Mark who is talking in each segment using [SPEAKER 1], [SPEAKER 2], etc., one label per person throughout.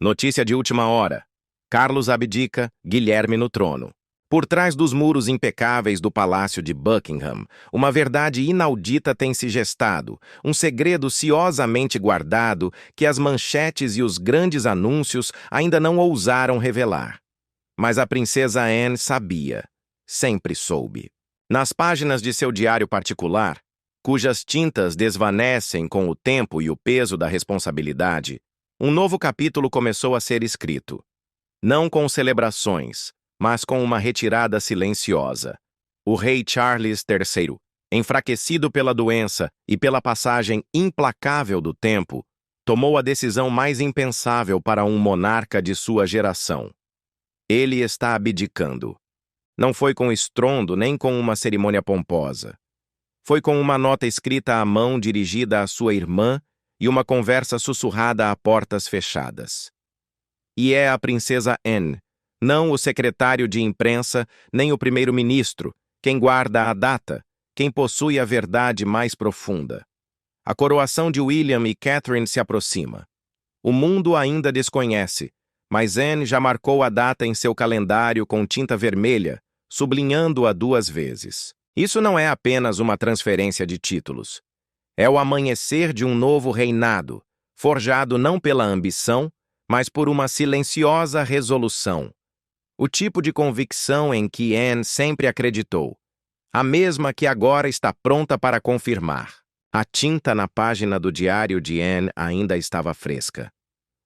[SPEAKER 1] Notícia de última hora. Carlos abdica, Guilherme no trono. Por trás dos muros impecáveis do Palácio de Buckingham, uma verdade inaudita tem se gestado, um segredo ciosamente guardado que as manchetes e os grandes anúncios ainda não ousaram revelar. Mas a princesa Anne sabia, sempre soube. Nas páginas de seu diário particular, cujas tintas desvanecem com o tempo e o peso da responsabilidade, um novo capítulo começou a ser escrito. Não com celebrações, mas com uma retirada silenciosa. O rei Charles III, enfraquecido pela doença e pela passagem implacável do tempo, tomou a decisão mais impensável para um monarca de sua geração. Ele está abdicando. Não foi com estrondo nem com uma cerimônia pomposa. Foi com uma nota escrita à mão dirigida à sua irmã e uma conversa sussurrada a portas fechadas. E é a princesa Anne, não o secretário de imprensa, nem o primeiro-ministro, quem guarda a data, quem possui a verdade mais profunda. A coroação de William e Catherine se aproxima. O mundo ainda desconhece, mas Anne já marcou a data em seu calendário com tinta vermelha, sublinhando-a 2 vezes. Isso não é apenas uma transferência de títulos. É o amanhecer de um novo reinado, forjado não pela ambição, mas por uma silenciosa resolução. O tipo de convicção em que Anne sempre acreditou. A mesma que agora está pronta para confirmar. A tinta na página do diário de Anne ainda estava fresca.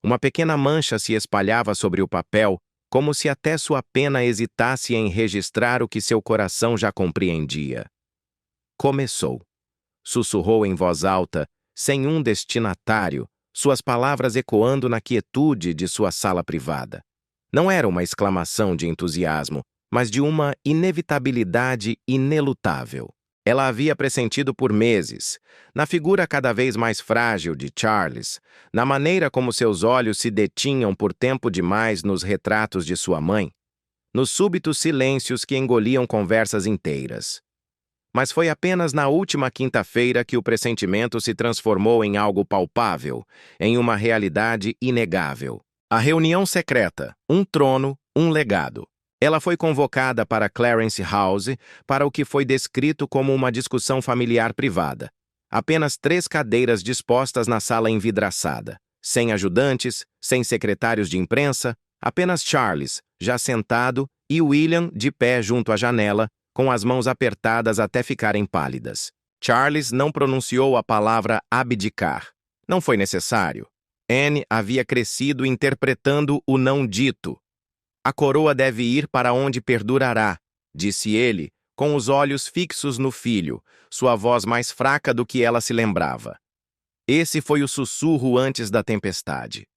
[SPEAKER 1] Uma pequena mancha se espalhava sobre o papel, como se até sua pena hesitasse em registrar o que seu coração já compreendia. Começou. Sussurrou em voz alta, sem um destinatário, suas palavras ecoando na quietude de sua sala privada. Não era uma exclamação de entusiasmo, mas de uma inevitabilidade inelutável. Ela havia pressentido por meses, na figura cada vez mais frágil de Charles, na maneira como seus olhos se detinham por tempo demais nos retratos de sua mãe, nos súbitos silêncios que engoliam conversas inteiras. Mas foi apenas na última quinta-feira que o pressentimento se transformou em algo palpável, em uma realidade inegável. A reunião secreta, um trono, um legado. Ela foi convocada para Clarence House para o que foi descrito como uma discussão familiar privada. Apenas 3 cadeiras dispostas na sala envidraçada. Sem ajudantes, sem secretários de imprensa, apenas Charles, já sentado, e William, de pé junto à janela, com as mãos apertadas até ficarem pálidas. Charles não pronunciou a palavra abdicar. Não foi necessário. Anne havia crescido interpretando o não dito. A coroa deve ir para onde perdurará, disse ele, com os olhos fixos no filho, sua voz mais fraca do que ela se lembrava. Esse foi o sussurro antes da tempestade.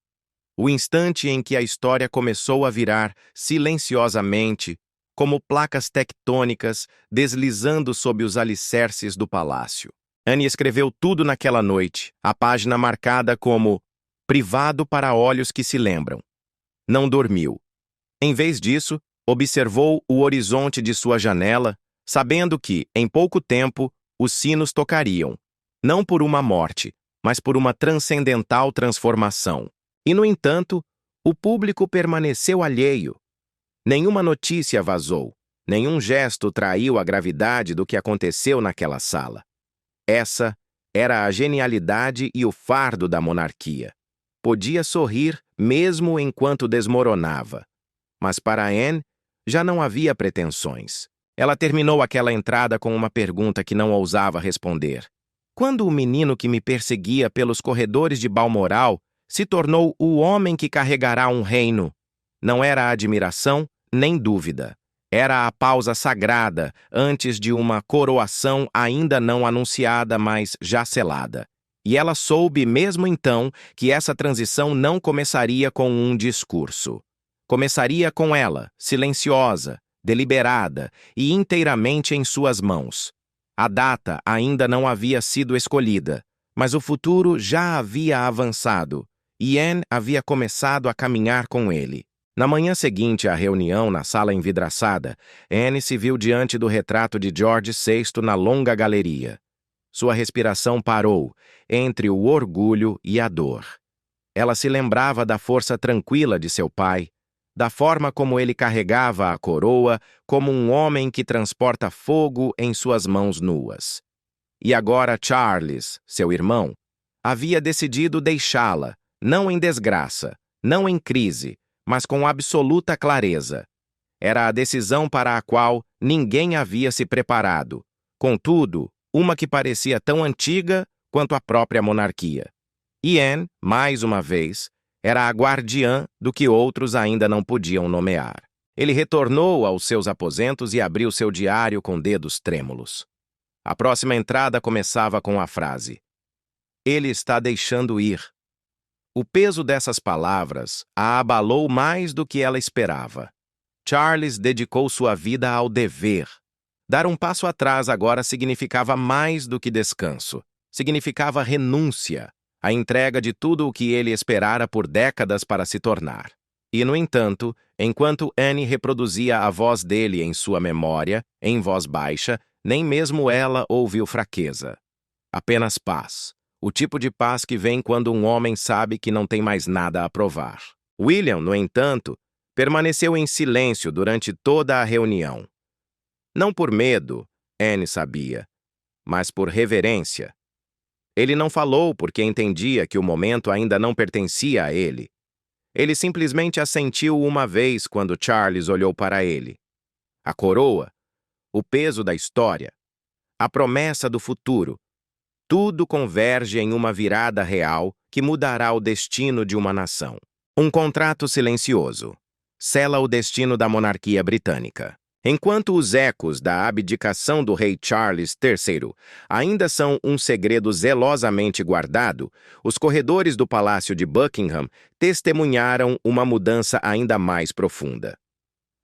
[SPEAKER 1] O instante em que a história começou a virar silenciosamente, como placas tectônicas deslizando sob os alicerces do palácio. Anne escreveu tudo naquela noite, a página marcada como privado para olhos que se lembram. Não dormiu. Em vez disso, observou o horizonte de sua janela, sabendo que, em pouco tempo, os sinos tocariam, não por uma morte, mas por uma transcendental transformação. E, no entanto, o público permaneceu alheio. Nenhuma notícia vazou, nenhum gesto traiu a gravidade do que aconteceu naquela sala. Essa era a genialidade e o fardo da monarquia. Podia sorrir mesmo enquanto desmoronava. Mas para Anne, já não havia pretensões. Ela terminou aquela entrada com uma pergunta que não ousava responder. Quando o menino que me perseguia pelos corredores de Balmoral se tornou o homem que carregará um reino? Não era admiração, nem dúvida. Era a pausa sagrada antes de uma coroação ainda não anunciada, mas já selada. E ela soube mesmo então que essa transição não começaria com um discurso. Começaria com ela, silenciosa, deliberada e inteiramente em suas mãos. A data ainda não havia sido escolhida, mas o futuro já havia avançado, e Anne havia começado a caminhar com ele. Na manhã seguinte à reunião na sala envidraçada, Anne se viu diante do retrato de George VI na longa galeria. Sua respiração parou, entre o orgulho e a dor. Ela se lembrava da força tranquila de seu pai, da forma como ele carregava a coroa como um homem que transporta fogo em suas mãos nuas. E agora Charles, seu irmão, havia decidido deixá-la, não em desgraça, não em crise, mas com absoluta clareza. Era a decisão para a qual ninguém havia se preparado. Contudo, uma que parecia tão antiga quanto a própria monarquia. E Anne, mais uma vez, era a guardiã do que outros ainda não podiam nomear. Ele retornou aos seus aposentos e abriu seu diário com dedos trêmulos. A próxima entrada começava com a frase: "Ele está deixando ir." O peso dessas palavras a abalou mais do que ela esperava. Charles dedicou sua vida ao dever. Dar um passo atrás agora significava mais do que descanso. Significava renúncia, a entrega de tudo o que ele esperara por décadas para se tornar. E, no entanto, enquanto Anne reproduzia a voz dele em sua memória, em voz baixa, nem mesmo ela ouviu fraqueza. Apenas paz. O tipo de paz que vem quando um homem sabe que não tem mais nada a provar. William, no entanto, permaneceu em silêncio durante toda a reunião. Não por medo, Anne sabia, mas por reverência. Ele não falou porque entendia que o momento ainda não pertencia a ele. Ele simplesmente assentiu uma vez quando Charles olhou para ele. A coroa, o peso da história, a promessa do futuro, tudo converge em uma virada real que mudará o destino de uma nação. Um contrato silencioso sela o destino da monarquia britânica. Enquanto os ecos da abdicação do rei Charles III ainda são um segredo zelosamente guardado, os corredores do Palácio de Buckingham testemunharam uma mudança ainda mais profunda.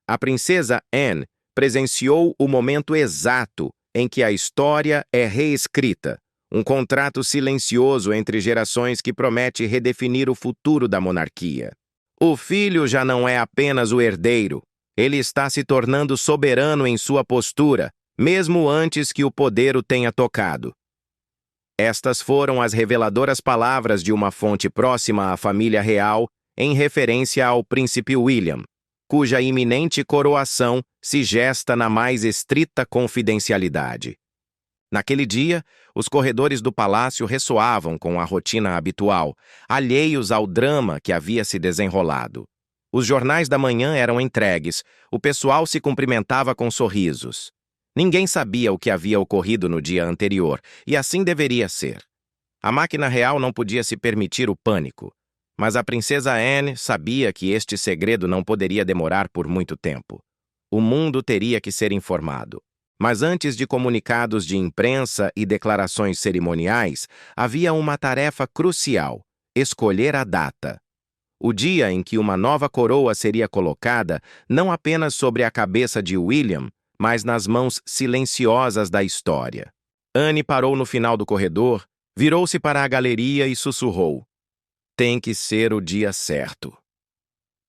[SPEAKER 1] A princesa Anne presenciou o momento exato em que a história é reescrita, um contrato silencioso entre gerações que promete redefinir o futuro da monarquia. O filho já não é apenas o herdeiro. Ele está se tornando soberano em sua postura, mesmo antes que o poder o tenha tocado. Estas foram as reveladoras palavras de uma fonte próxima à família real em referência ao príncipe William, cuja iminente coroação se gesta na mais estrita confidencialidade. Naquele dia, os corredores do palácio ressoavam com a rotina habitual, alheios ao drama que havia se desenrolado. Os jornais da manhã eram entregues, o pessoal se cumprimentava com sorrisos. Ninguém sabia o que havia ocorrido no dia anterior, e assim deveria ser. A máquina real não podia se permitir o pânico, mas a princesa Anne sabia que este segredo não poderia demorar por muito tempo. O mundo teria que ser informado. Mas antes de comunicados de imprensa e declarações cerimoniais, havia uma tarefa crucial: escolher a data. O dia em que uma nova coroa seria colocada não apenas sobre a cabeça de William, mas nas mãos silenciosas da história. Anne parou no final do corredor, virou-se para a galeria e sussurrou: "Tem que ser o dia certo."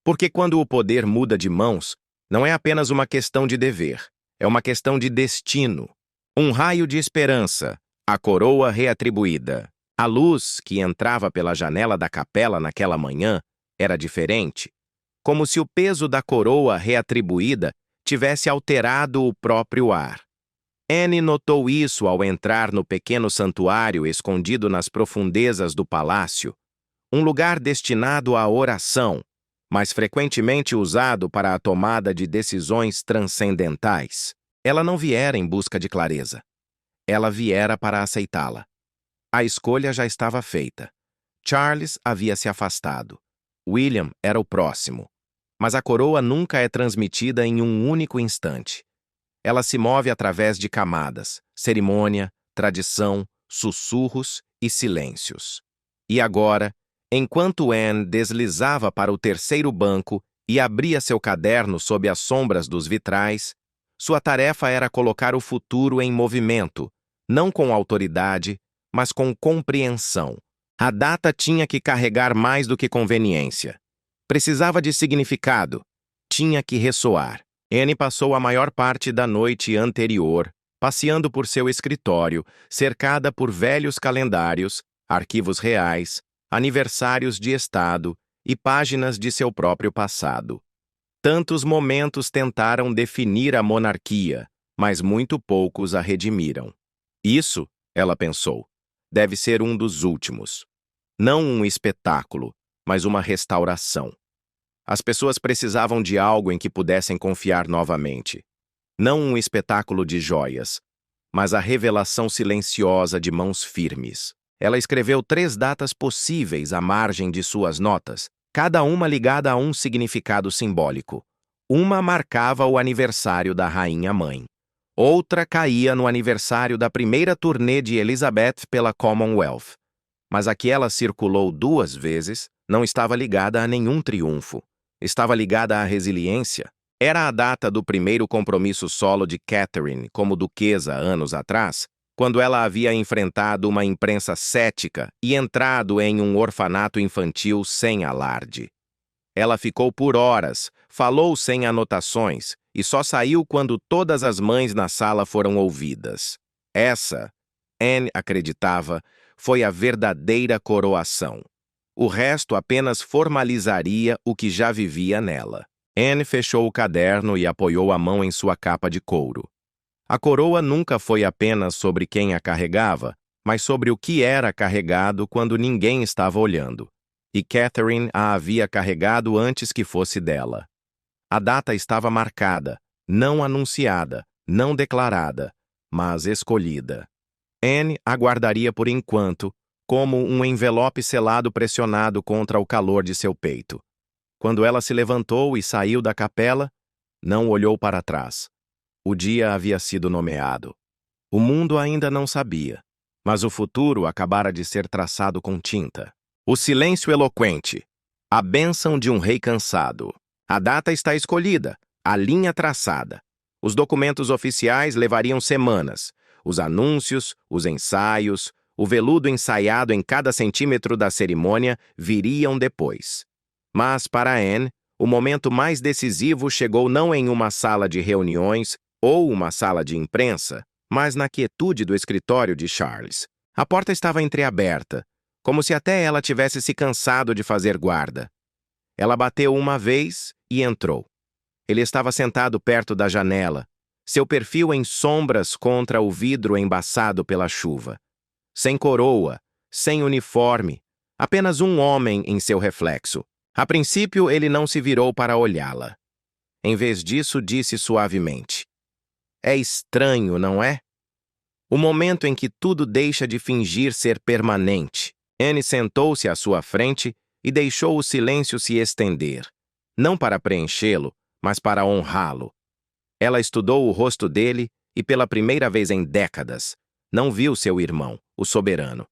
[SPEAKER 1] Porque quando o poder muda de mãos, não é apenas uma questão de dever, é uma questão de destino. Um raio de esperança, a coroa reatribuída. A luz que entrava pela janela da capela naquela manhã era diferente, como se o peso da coroa reatribuída tivesse alterado o próprio ar. Anne notou isso ao entrar no pequeno santuário escondido nas profundezas do palácio, um lugar destinado à oração, mas frequentemente usado para a tomada de decisões transcendentais. Ela não viera em busca de clareza. Ela viera para aceitá-la. A escolha já estava feita. Charles havia se afastado. William era o próximo. Mas a coroa nunca é transmitida em um único instante. Ela se move através de camadas, cerimônia, tradição, sussurros e silêncios. E agora, enquanto Anne deslizava para o terceiro banco e abria seu caderno sob as sombras dos vitrais, sua tarefa era colocar o futuro em movimento, não com autoridade, mas com compreensão. A data tinha que carregar mais do que conveniência. Precisava de significado. Tinha que ressoar. Anne passou a maior parte da noite anterior, passeando por seu escritório, cercada por velhos calendários, arquivos reais, aniversários de Estado e páginas de seu próprio passado. Tantos momentos tentaram definir a monarquia, mas muito poucos a redimiram. Isso, ela pensou, deve ser um dos últimos. Não um espetáculo, mas uma restauração. As pessoas precisavam de algo em que pudessem confiar novamente. Não um espetáculo de joias, mas a revelação silenciosa de mãos firmes. Ela escreveu 3 datas possíveis à margem de suas notas, cada uma ligada a um significado simbólico. Uma marcava o aniversário da rainha-mãe. Outra caía no aniversário da primeira turnê de Elizabeth pela Commonwealth. Mas a que ela circulou 2 vezes não estava ligada a nenhum triunfo. Estava ligada à resiliência. Era a data do primeiro compromisso solo de Catherine como duquesa anos atrás, quando ela havia enfrentado uma imprensa cética e entrado em um orfanato infantil sem alarde. Ela ficou por horas, falou sem anotações e só saiu quando todas as mães na sala foram ouvidas. Essa, Anne acreditava, foi a verdadeira coroação. O resto apenas formalizaria o que já vivia nela. Anne fechou o caderno e apoiou a mão em sua capa de couro. A coroa nunca foi apenas sobre quem a carregava, mas sobre o que era carregado quando ninguém estava olhando. E Catherine a havia carregado antes que fosse dela. A data estava marcada, não anunciada, não declarada, mas escolhida. Anne aguardaria por enquanto, como um envelope selado pressionado contra o calor de seu peito. Quando ela se levantou e saiu da capela, não olhou para trás. O dia havia sido nomeado. O mundo ainda não sabia, mas o futuro acabara de ser traçado com tinta. O silêncio eloquente. A bênção de um rei cansado. A data está escolhida, a linha traçada. Os documentos oficiais levariam semanas. Os anúncios, os ensaios, o veludo ensaiado em cada centímetro da cerimônia viriam depois. Mas, para Anne, o momento mais decisivo chegou não em uma sala de reuniões ou uma sala de imprensa, mas na quietude do escritório de Charles. A porta estava entreaberta, como se até ela tivesse se cansado de fazer guarda. Ela bateu uma vez e entrou. Ele estava sentado perto da janela, seu perfil em sombras contra o vidro embaçado pela chuva. Sem coroa, sem uniforme, apenas um homem em seu reflexo. A princípio, ele não se virou para olhá-la. Em vez disso, disse suavemente: "É estranho, não é? O momento em que tudo deixa de fingir ser permanente." Anne sentou-se à sua frente e deixou o silêncio se estender, não para preenchê-lo, mas para honrá-lo. Ela estudou o rosto dele e, pela primeira vez em décadas, não viu seu irmão, o soberano.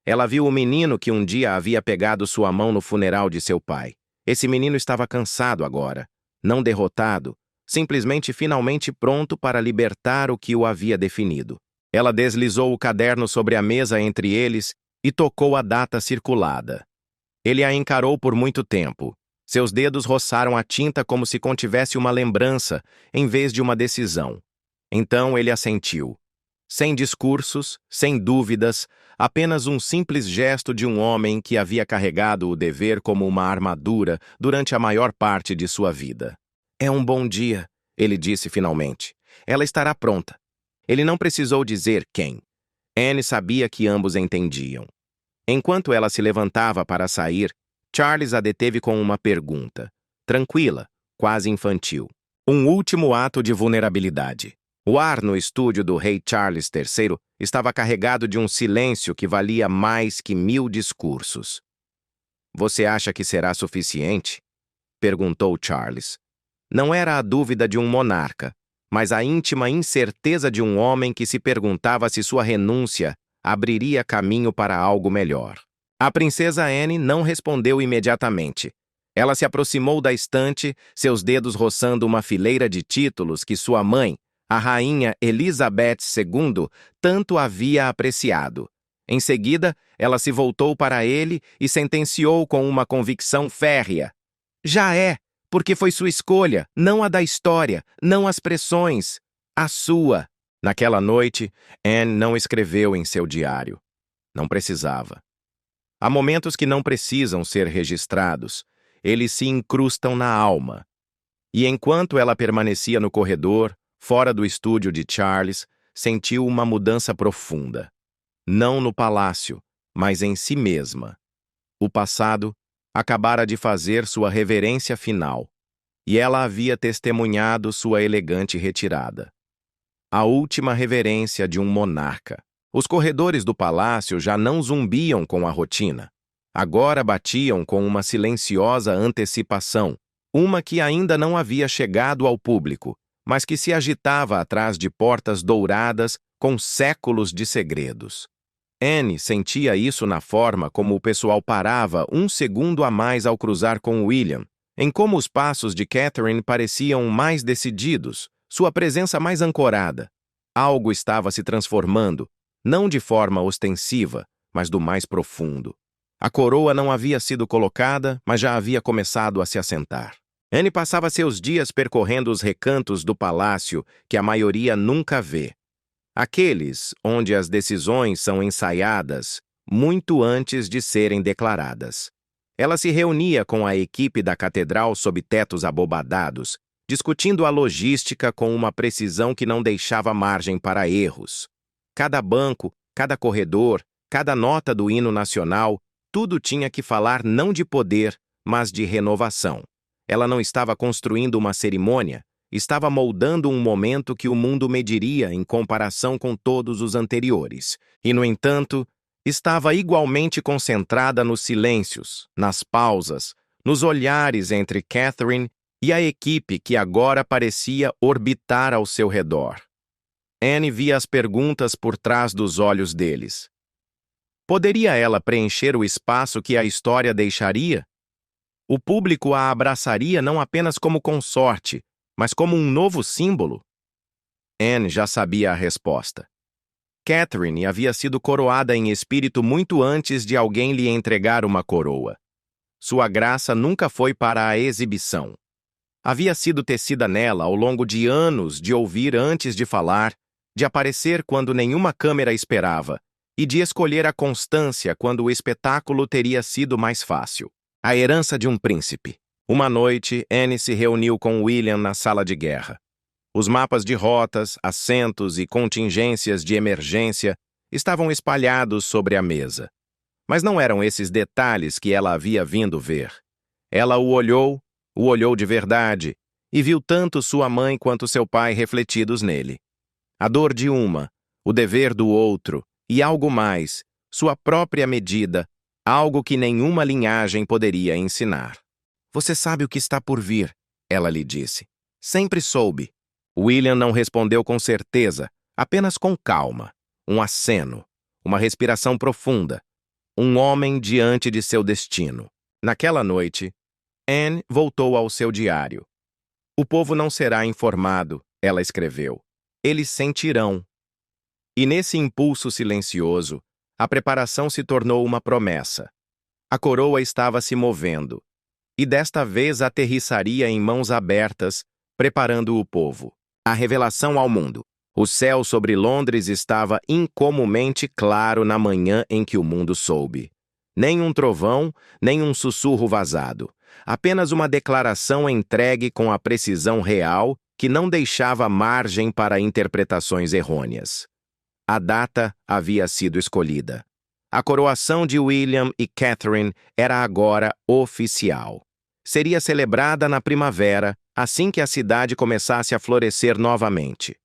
[SPEAKER 1] Ela viu o menino que um dia havia pegado sua mão no funeral de seu pai. Esse menino estava cansado agora, não derrotado, simplesmente finalmente pronto para libertar o que o havia definido. Ela deslizou o caderno sobre a mesa entre eles e tocou a data circulada. Ele a encarou por muito tempo. Seus dedos roçaram a tinta como se contivesse uma lembrança, em vez de uma decisão. Então ele assentiu. Sem discursos, sem dúvidas, apenas um simples gesto de um homem que havia carregado o dever como uma armadura durante a maior parte de sua vida. "É um bom dia", ele disse finalmente. "Ela estará pronta." Ele não precisou dizer quem. Anne sabia que ambos entendiam. Enquanto ela se levantava para sair, Charles a deteve com uma pergunta, tranquila, quase infantil. Um último ato de vulnerabilidade. O ar no estúdio do rei Charles III estava carregado de um silêncio que valia mais que 1000 discursos. "Você acha que será suficiente?" perguntou Charles. Não era a dúvida de um monarca, mas a íntima incerteza de um homem que se perguntava se sua renúncia abriria caminho para algo melhor. A princesa Anne não respondeu imediatamente. Ela se aproximou da estante, seus dedos roçando uma fileira de títulos que sua mãe, a rainha Elizabeth II, tanto havia apreciado. Em seguida, ela se voltou para ele e sentenciou com uma convicção férrea: "Já é, porque foi sua escolha, não a da história, não as pressões, a sua." Naquela noite, Anne não escreveu em seu diário. Não precisava. Há momentos que não precisam ser registrados. Eles se incrustam na alma. E enquanto ela permanecia no corredor, fora do estúdio de Charles, sentiu uma mudança profunda. Não no palácio, mas em si mesma. O passado acabara de fazer sua reverência final, e ela havia testemunhado sua elegante retirada. A última reverência de um monarca. Os corredores do palácio já não zumbiam com a rotina. Agora batiam com uma silenciosa antecipação, uma que ainda não havia chegado ao público, mas que se agitava atrás de portas douradas com séculos de segredos. Anne sentia isso na forma como o pessoal parava um segundo a mais ao cruzar com William, em como os passos de Catherine pareciam mais decididos, sua presença mais ancorada. Algo estava se transformando, não de forma ostensiva, mas do mais profundo. A coroa não havia sido colocada, mas já havia começado a se assentar. Anne passava seus dias percorrendo os recantos do palácio que a maioria nunca vê. Aqueles onde as decisões são ensaiadas muito antes de serem declaradas. Ela se reunia com a equipe da catedral sob tetos abobadados, discutindo a logística com uma precisão que não deixava margem para erros. Cada banco, cada corredor, cada nota do hino nacional, tudo tinha que falar não de poder, mas de renovação. Ela não estava construindo uma cerimônia, estava moldando um momento que o mundo mediria em comparação com todos os anteriores. E, no entanto, estava igualmente concentrada nos silêncios, nas pausas, nos olhares entre Catherine e a equipe que agora parecia orbitar ao seu redor. Anne via as perguntas por trás dos olhos deles. Poderia ela preencher o espaço que a história deixaria? O público a abraçaria não apenas como consorte, mas como um novo símbolo? Anne já sabia a resposta. Catherine havia sido coroada em espírito muito antes de alguém lhe entregar uma coroa. Sua graça nunca foi para a exibição. Havia sido tecida nela ao longo de anos de ouvir antes de falar, de aparecer quando nenhuma câmera esperava, e de escolher a constância quando o espetáculo teria sido mais fácil. A herança de um príncipe. Uma noite, Anne se reuniu com William na sala de guerra. Os mapas de rotas, assentos e contingências de emergência estavam espalhados sobre a mesa. Mas não eram esses detalhes que ela havia vindo ver. Ela o olhou de verdade, e viu tanto sua mãe quanto seu pai refletidos nele. A dor de uma, o dever do outro, e algo mais, sua própria medida, algo que nenhuma linhagem poderia ensinar. Você sabe o que está por vir, ela lhe disse. Sempre soube. William não respondeu com certeza, apenas com calma. Um aceno, uma respiração profunda. Um homem diante de seu destino. Naquela noite, Anne voltou ao seu diário. O povo não será informado, ela escreveu. Eles sentirão. E nesse impulso silencioso, a preparação se tornou uma promessa. A coroa estava se movendo, e desta vez aterrissaria em mãos abertas, preparando o povo. A revelação ao mundo. O céu sobre Londres estava incomumente claro na manhã em que o mundo soube. Nem um trovão, nem um sussurro vazado. Apenas uma declaração entregue com a precisão real que não deixava margem para interpretações errôneas. A data havia sido escolhida. A coroação de William e Catherine era agora oficial. Seria celebrada na primavera, assim que a cidade começasse a florescer novamente.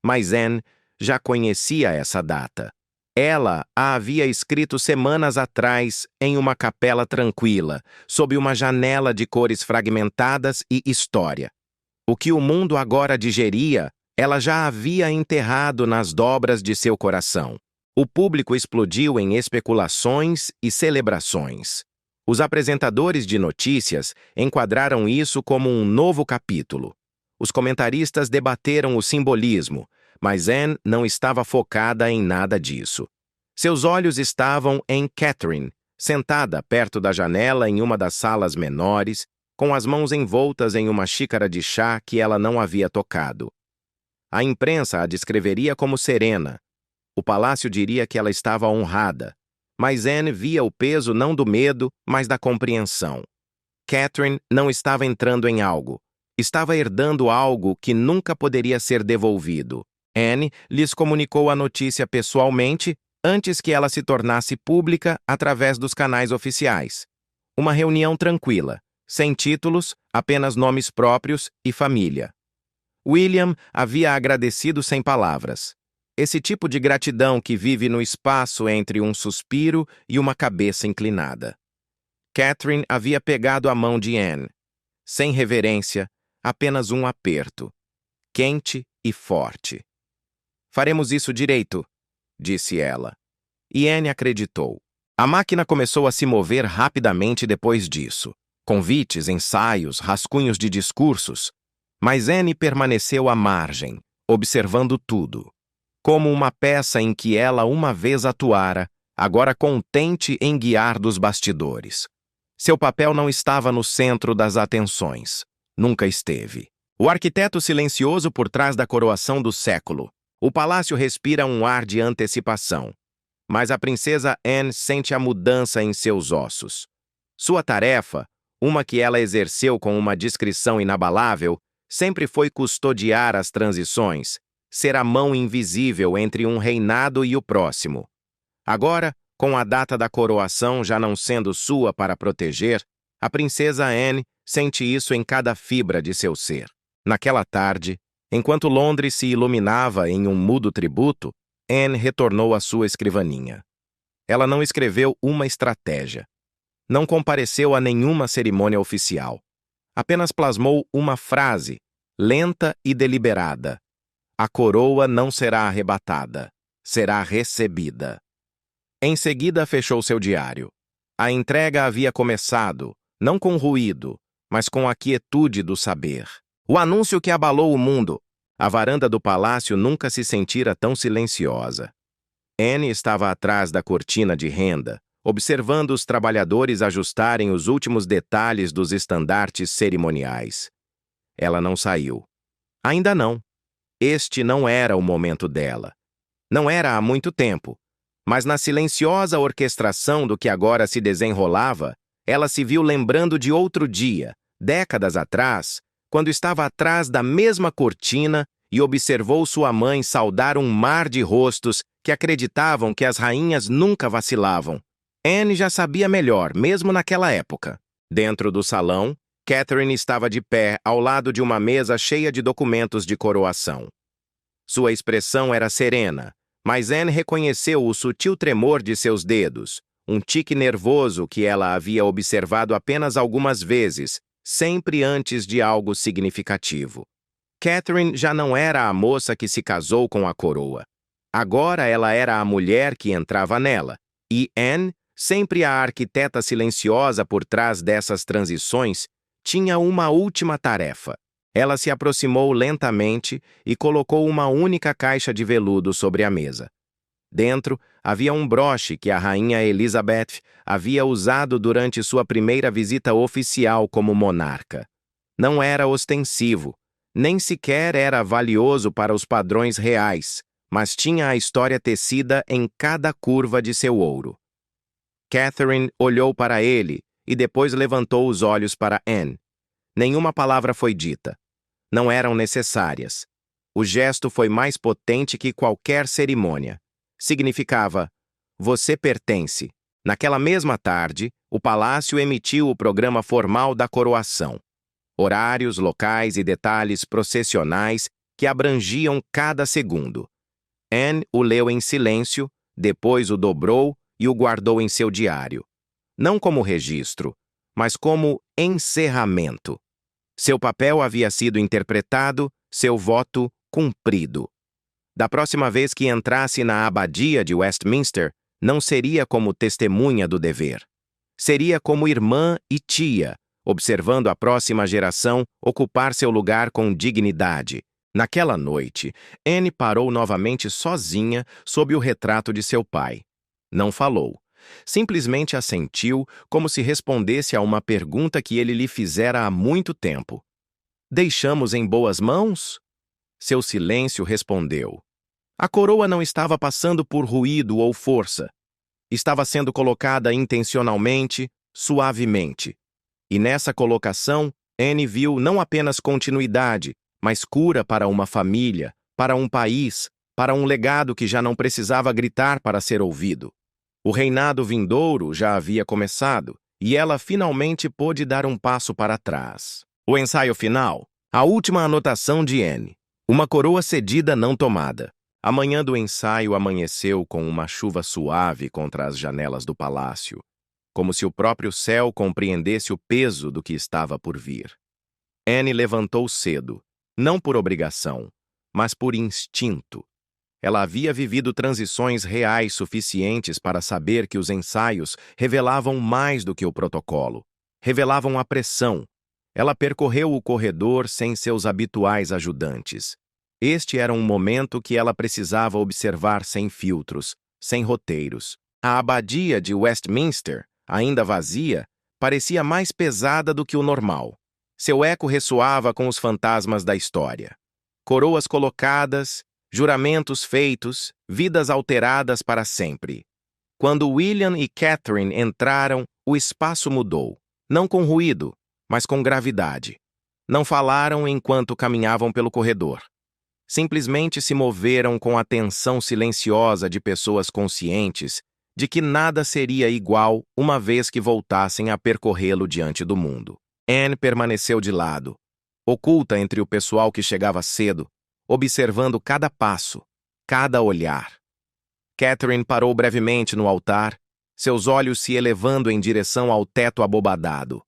[SPEAKER 1] Mas Anne já conhecia essa data. Ela a havia escrito semanas atrás em uma capela tranquila, sob uma janela de cores fragmentadas e história. O que o mundo agora digeria, ela já havia enterrado nas dobras de seu coração. O público explodiu em especulações e celebrações. Os apresentadores de notícias enquadraram isso como um novo capítulo. Os comentaristas debateram o simbolismo, mas Anne não estava focada em nada disso. Seus olhos estavam em Catherine, sentada perto da janela em uma das salas menores, com as mãos envoltas em uma xícara de chá que ela não havia tocado. A imprensa a descreveria como serena. O palácio diria que ela estava honrada. Mas Anne via o peso não do medo, mas da compreensão. Catherine não estava entrando em algo. Estava herdando algo que nunca poderia ser devolvido. Anne lhes comunicou a notícia pessoalmente antes que ela se tornasse pública através dos canais oficiais. Uma reunião tranquila, sem títulos, apenas nomes próprios e família. William havia agradecido sem palavras. Esse tipo de gratidão que vive no espaço entre um suspiro e uma cabeça inclinada. Catherine havia pegado a mão de Anne. Sem reverência, apenas um aperto. Quente e forte. "Faremos isso direito", disse ela. E Anne acreditou. A máquina começou a se mover rapidamente depois disso. Convites, ensaios, rascunhos de discursos. Mas Anne permaneceu à margem, observando tudo. Como uma peça em que ela uma vez atuara, agora contente em guiar dos bastidores. Seu papel não estava no centro das atenções. Nunca esteve. O arquiteto silencioso por trás da coroação do século. O palácio respira um ar de antecipação. Mas a princesa Anne sente a mudança em seus ossos. Sua tarefa, uma que ela exerceu com uma discrição inabalável, sempre foi custodiar as transições, ser a mão invisível entre um reinado e o próximo. Agora, com a data da coroação já não sendo sua para proteger, a princesa Anne sente isso em cada fibra de seu ser. Naquela tarde, enquanto Londres se iluminava em um mudo tributo, Anne retornou à sua escrivaninha. Ela não escreveu uma estratégia. Não compareceu a nenhuma cerimônia oficial. Apenas plasmou uma frase, lenta e deliberada. A coroa não será arrebatada, será recebida. Em seguida, fechou seu diário. A entrega havia começado, não com ruído, mas com a quietude do saber. O anúncio que abalou o mundo. A varanda do palácio nunca se sentira tão silenciosa. Anne estava atrás da cortina de renda, observando os trabalhadores ajustarem os últimos detalhes dos estandartes cerimoniais. Ela não saiu. Ainda não. Este não era o momento dela. Não era há muito tempo. Mas na silenciosa orquestração do que agora se desenrolava, ela se viu lembrando de outro dia, décadas atrás, quando estava atrás da mesma cortina e observou sua mãe saudar um mar de rostos que acreditavam que as rainhas nunca vacilavam. Anne já sabia melhor, mesmo naquela época. Dentro do salão, Catherine estava de pé ao lado de uma mesa cheia de documentos de coroação. Sua expressão era serena, mas Anne reconheceu o sutil tremor de seus dedos, um tique nervoso que ela havia observado apenas algumas vezes, sempre antes de algo significativo. Catherine já não era a moça que se casou com a coroa. Agora ela era a mulher que entrava nela, e Anne, sempre a arquiteta silenciosa por trás dessas transições, tinha uma última tarefa. Ela se aproximou lentamente e colocou uma única caixa de veludo sobre a mesa. Dentro, havia um broche que a rainha Elizabeth havia usado durante sua primeira visita oficial como monarca. Não era ostensivo, nem sequer era valioso para os padrões reais, mas tinha a história tecida em cada curva de seu ouro. Catherine olhou para ele e depois levantou os olhos para Anne. Nenhuma palavra foi dita. Não eram necessárias. O gesto foi mais potente que qualquer cerimônia. Significava, você pertence. Naquela mesma tarde, o palácio emitiu o programa formal da coroação. Horários, locais e detalhes processionais que abrangiam cada segundo. Anne o leu em silêncio, depois o dobrou e o guardou em seu diário. Não como registro, mas como encerramento. Seu papel havia sido interpretado, seu voto cumprido. Da próxima vez que entrasse na abadia de Westminster, não seria como testemunha do dever. Seria como irmã e tia, observando a próxima geração ocupar seu lugar com dignidade. Naquela noite, Anne parou novamente sozinha sob o retrato de seu pai. Não falou. Simplesmente assentiu, como se respondesse a uma pergunta que ele lhe fizera há muito tempo. Deixamos em boas mãos? Seu silêncio respondeu. A coroa não estava passando por ruído ou força. Estava sendo colocada intencionalmente, suavemente. E nessa colocação, Anne viu não apenas continuidade, mas cura para uma família, para um país, para um legado que já não precisava gritar para ser ouvido. O reinado vindouro já havia começado, e ela finalmente pôde dar um passo para trás. O ensaio final, a última anotação de Anne. Uma coroa cedida não tomada. A manhã do ensaio amanheceu com uma chuva suave contra as janelas do palácio, como se o próprio céu compreendesse o peso do que estava por vir. Anne levantou cedo, não por obrigação, mas por instinto. Ela havia vivido transições reais suficientes para saber que os ensaios revelavam mais do que o protocolo. Revelavam a pressão. Ela percorreu o corredor sem seus habituais ajudantes. Este era um momento que ela precisava observar sem filtros, sem roteiros. A abadia de Westminster, ainda vazia, parecia mais pesada do que o normal. Seu eco ressoava com os fantasmas da história. Coroas colocadas, juramentos feitos, vidas alteradas para sempre. Quando William e Catherine entraram, o espaço mudou. Não com ruído, mas com gravidade. Não falaram enquanto caminhavam pelo corredor. Simplesmente se moveram com a tensão silenciosa de pessoas conscientes de que nada seria igual uma vez que voltassem a percorrê-lo diante do mundo. Anne permaneceu de lado, oculta entre o pessoal que chegava cedo, observando cada passo, cada olhar. Catherine parou brevemente no altar, seus olhos se elevando em direção ao teto abobadado.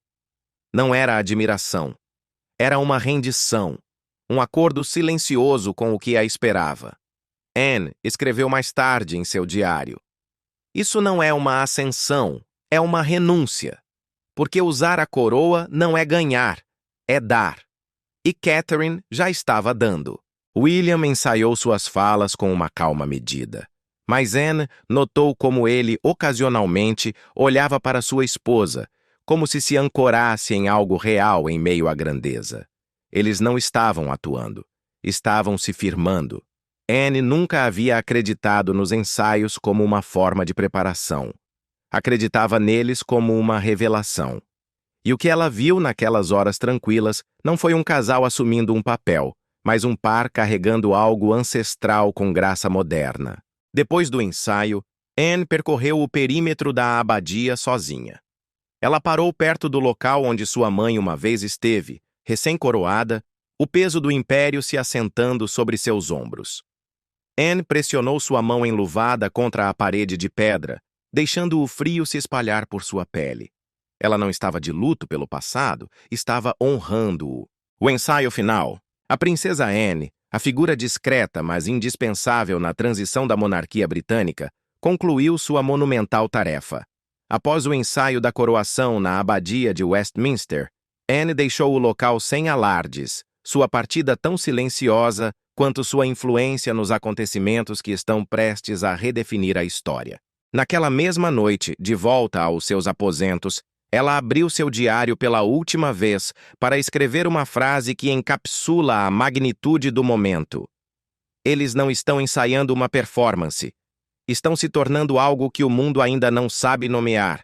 [SPEAKER 1] Não era admiração. Era uma rendição, um acordo silencioso com o que a esperava. Anne escreveu mais tarde em seu diário: "Isso não é uma ascensão, é uma renúncia. Porque usar a coroa não é ganhar, é dar." E Catherine já estava dando. William ensaiou suas falas com uma calma medida. Mas Anne notou como ele, ocasionalmente, olhava para sua esposa, como se ancorasse em algo real em meio à grandeza. Eles não estavam atuando, estavam se firmando. Anne nunca havia acreditado nos ensaios como uma forma de preparação. Acreditava neles como uma revelação. E o que ela viu naquelas horas tranquilas não foi um casal assumindo um papel, mas um par carregando algo ancestral com graça moderna. Depois do ensaio, Anne percorreu o perímetro da abadia sozinha. Ela parou perto do local onde sua mãe uma vez esteve, recém-coroada, o peso do império se assentando sobre seus ombros. Anne pressionou sua mão enluvada contra a parede de pedra, deixando o frio se espalhar por sua pele. Ela não estava de luto pelo passado, estava honrando-o. O ensaio final. A princesa Anne, a figura discreta mas indispensável na transição da monarquia britânica, concluiu sua monumental tarefa. Após o ensaio da coroação na abadia de Westminster, Anne deixou o local sem alardes, sua partida tão silenciosa quanto sua influência nos acontecimentos que estão prestes a redefinir a história. Naquela mesma noite, de volta aos seus aposentos, ela abriu seu diário pela última vez para escrever uma frase que encapsula a magnitude do momento. Eles não estão ensaiando uma performance. Estão se tornando algo que o mundo ainda não sabe nomear.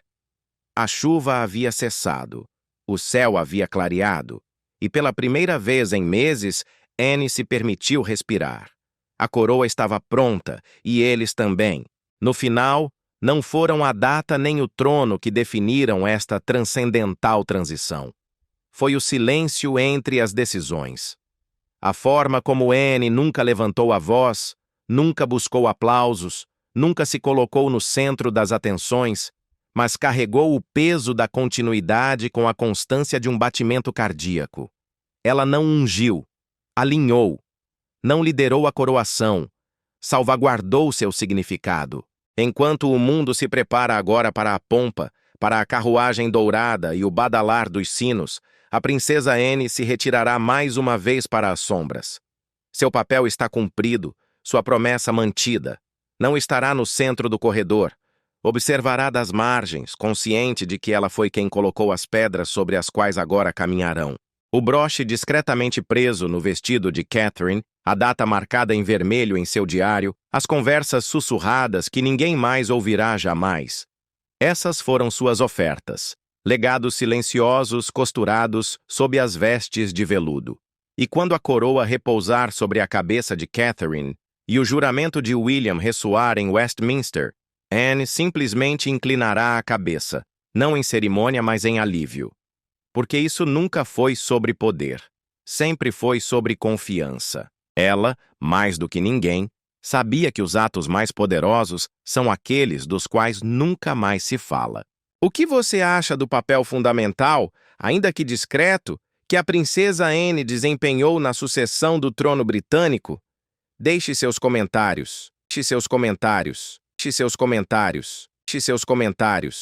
[SPEAKER 1] A chuva havia cessado. O céu havia clareado. E pela primeira vez em meses, Anne se permitiu respirar. A coroa estava pronta, e eles também. No final, não foram a data nem o trono que definiram esta transcendental transição. Foi o silêncio entre as decisões. A forma como Anne nunca levantou a voz, nunca buscou aplausos, nunca se colocou no centro das atenções, mas carregou o peso da continuidade com a constância de um batimento cardíaco. Ela não ungiu, alinhou, não liderou a coroação, salvaguardou seu significado. Enquanto o mundo se prepara agora para a pompa, para a carruagem dourada e o badalar dos sinos, a princesa Anne se retirará mais uma vez para as sombras. Seu papel está cumprido, sua promessa mantida. Não estará no centro do corredor. Observará das margens, consciente de que ela foi quem colocou as pedras sobre as quais agora caminharão. O broche discretamente preso no vestido de Catherine, a data marcada em vermelho em seu diário, as conversas sussurradas que ninguém mais ouvirá jamais. Essas foram suas ofertas, legados silenciosos costurados sob as vestes de veludo. E quando a coroa repousar sobre a cabeça de Catherine e o juramento de William ressoar em Westminster, Anne simplesmente inclinará a cabeça, não em cerimônia, mas em alívio. Porque isso nunca foi sobre poder, sempre foi sobre confiança. Ela, mais do que ninguém, sabia que os atos mais poderosos são aqueles dos quais nunca mais se fala. O que você acha do papel fundamental, ainda que discreto, que a princesa Anne desempenhou na sucessão do trono britânico? Deixe seus comentários. Deixe seus comentários. Deixe seus comentários. Deixe seus comentários.